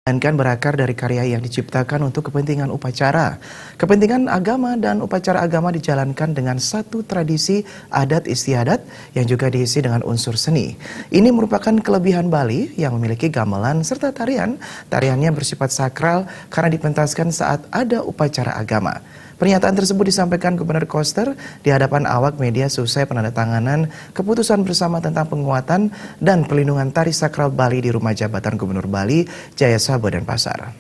melainkan berakar dari karya yang diciptakan untuk kepentingan upacara. Kepentingan agama dan upacara agama dijalankan dengan satu tradisi adat istiadat yang juga diisi dengan unsur seni. Ini merupakan kelebihan Bali yang memiliki gamelan serta tarian. Tariannya bersifat sakral karena dipentaskan saat ada upacara agama. Pernyataan tersebut disampaikan Gubernur Koster di hadapan awak media seusai penandatanganan keputusan bersama tentang penguatan dan pelindungan tari sakral Bali di Rumah Jabatan Gubernur Bali, Jaya Sabo dan Pasar.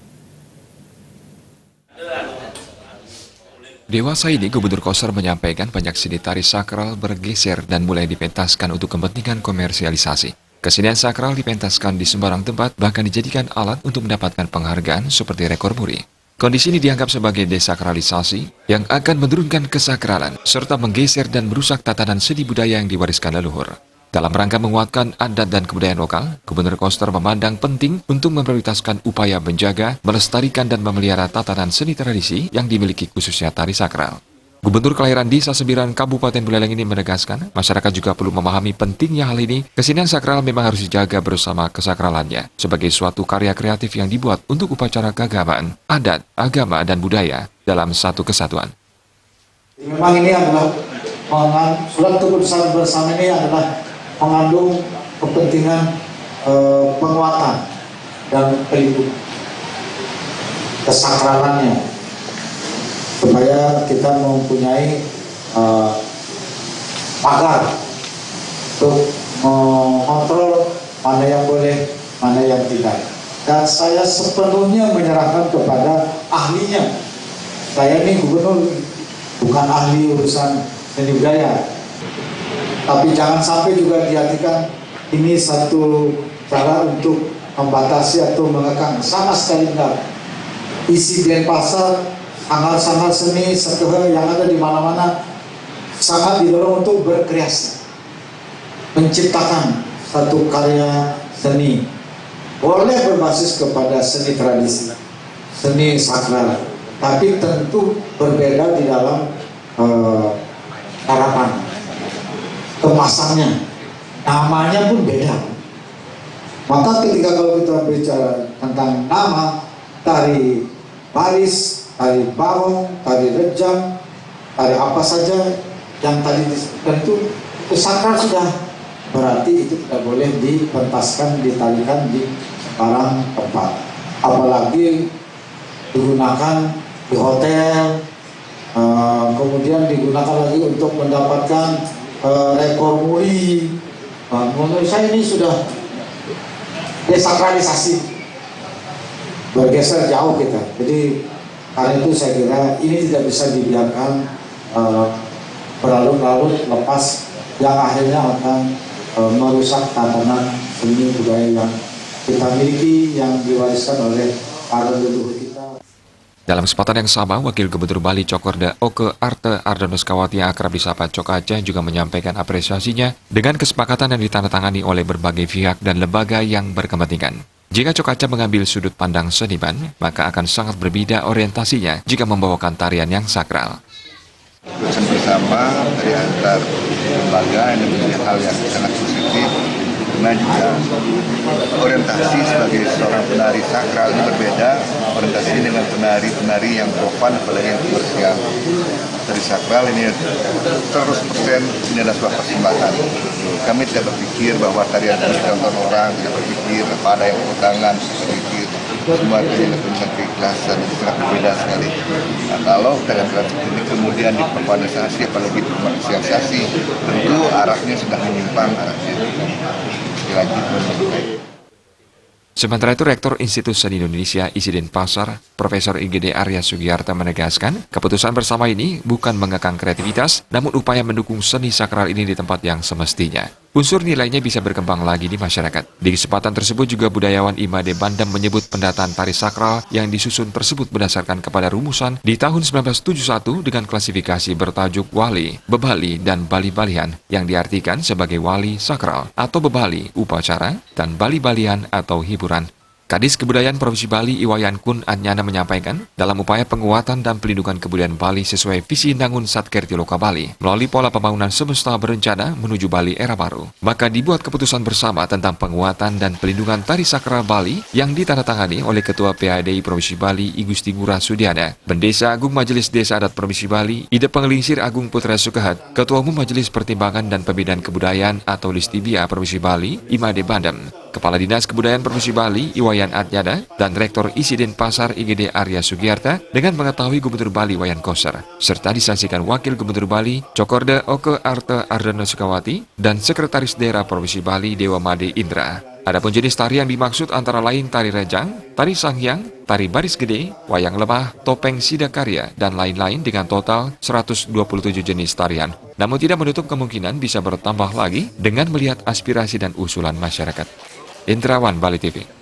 Dewasa ini, Gubernur Koster menyampaikan banyak seni tari sakral bergeser dan mulai dipentaskan untuk kepentingan komersialisasi. Kesenian sakral dipentaskan di sembarang tempat, bahkan dijadikan alat untuk mendapatkan penghargaan seperti rekor muri. Kondisi ini dianggap sebagai desakralisasi yang akan menurunkan kesakralan serta menggeser dan merusak tatanan seni budaya yang diwariskan leluhur. Dalam rangka menguatkan adat dan kebudayaan lokal, Gubernur Koster memandang penting untuk memprioritaskan upaya menjaga, melestarikan dan memelihara tatanan seni tradisi yang dimiliki khususnya tari sakral. Gubernur kelahiran Desa Sembiran Kabupaten Buleleng ini menegaskan, masyarakat juga perlu memahami pentingnya hal ini. Kesenian sakral memang harus dijaga bersama kesakralannya sebagai suatu karya kreatif yang dibuat untuk upacara keagamaan, adat, agama, dan budaya dalam satu kesatuan. Memang ini adalah surat keputusan bersama ini adalah mengandung kepentingan penguatan dan pelindung kesakralannya, supaya kita mempunyai pagar untuk mengontrol mana yang boleh, mana yang tidak. Dan saya sepenuhnya menyerahkan kepada ahlinya. Saya ini gubernur, bukan ahli urusan seni budaya. Tapi jangan sampai juga diartikan ini satu cara untuk membatasi atau mengekang. Sama sekali enggak. Isi Denpasar, sanggar-sanggar seni sekehe yang ada di mana-mana sangat didorong untuk berkreasi, menciptakan satu karya seni. Boleh berbasis kepada seni tradisi, seni sakral, tapi tentu berbeda di dalam harapan, kemasannya, namanya pun beda. Maka ketika kalau kita bicara tentang nama, tari baris, tari barong, tari rejang, tari apa saja yang tadi tentu sakral sudah, berarti itu tidak boleh dipentaskan, ditarikan di barang tempat. Apalagi digunakan di hotel, kemudian digunakan lagi untuk mendapatkan rekor muri. Menurut saya ini sudah desakralisasi, bergeser jauh kita. Jadi karena itu saya kira ini tidak bisa dibiarkan berlarut-larut lepas, yang akhirnya akan merusak tatanan seni budaya yang kita miliki, yang diwariskan oleh para leluhur kita. Dalam kesempatan yang sama, Wakil Gubernur Bali Cokorda Oke Arte Ardanuskawati yang akrab disapa Cok Aceh juga menyampaikan apresiasinya dengan kesepakatan yang ditandatangani oleh berbagai pihak dan lembaga yang berkepentingan. Jika Cok Aceh mengambil sudut pandang seniman, maka akan sangat berbeda orientasinya jika membawakan tarian yang sakral. Keputusan bersama dari antar lembaga ini menjadi hal yang sangat positif, karena juga orientasi sebagai seorang penari sakral ini berbeda orientasi dengan penari-penari yang profan, apalagi yang komersial. Tari sakral ini 100% ini adalah sebuah persembahkan. Kami tidak berpikir bahwa tarian itu ditonton orang, tidak berpikir apa ada yang bertangan, berpikir semua dengan keikhlasan, itu sangat berbeda sekali. Nah, kalau tarian ini kemudian diperpanasasi, apalagi dikomersialisasi, tentu arahnya sudah menyimpang arahnya. Sementara itu, Rektor Institut Seni Indonesia ISI Denpasar, Profesor IGD Arya Sugiyarta menegaskan, keputusan bersama ini bukan mengekang kreativitas, namun upaya mendukung seni sakral ini di tempat yang semestinya. Unsur nilainya bisa berkembang lagi di masyarakat. Di kesempatan tersebut juga budayawan Imade Bandem menyebut pendataan tari sakral yang disusun tersebut berdasarkan kepada rumusan di tahun 1971 dengan klasifikasi bertajuk wali, bebali, dan bali-balian yang diartikan sebagai wali sakral atau bebali upacara dan bali-balian atau hiburan. Kadis Kebudayaan Provinsi Bali Iwayan Kun Anyana menyampaikan, dalam upaya penguatan dan pelindungan kebudayaan Bali sesuai visi Nangun Satkerti Loka Bali, melalui pola pembangunan semesta berencana menuju Bali era baru. Maka dibuat keputusan bersama tentang penguatan dan pelindungan tari sakral Bali yang ditandatangani oleh Ketua PADI Provinsi Bali I Gusti Ngurah Sudiana, Bendesa Agung Majelis Desa Adat Provinsi Bali Ide Penglingsir Agung Putra Sukahat, Ketua Umum Majelis Pertimbangan dan Pembinaan Kebudayaan atau Listibia Provinsi Bali Imade Bandem, Kepala Dinas Kebudayaan Provinsi Bali Iwayan Adnyada, dan Rektor ISIDin Pasar IGD Arya Sugiarta dengan mengetahui Gubernur Bali Wayan Koster, serta disaksikan Wakil Gubernur Bali Cokorde Oke Arte Ardana Sukawati dan Sekretaris Daerah Provinsi Bali Dewa Made Indra. Adapun jenis tari yang dimaksud antara lain tari rejang, tari sanghyang, tari baris gede, wayang lemah, topeng sidakarya, dan lain-lain dengan total 127 jenis tarian. Namun tidak menutup kemungkinan bisa bertambah lagi dengan melihat aspirasi dan usulan masyarakat. Indrawan, Bali TV.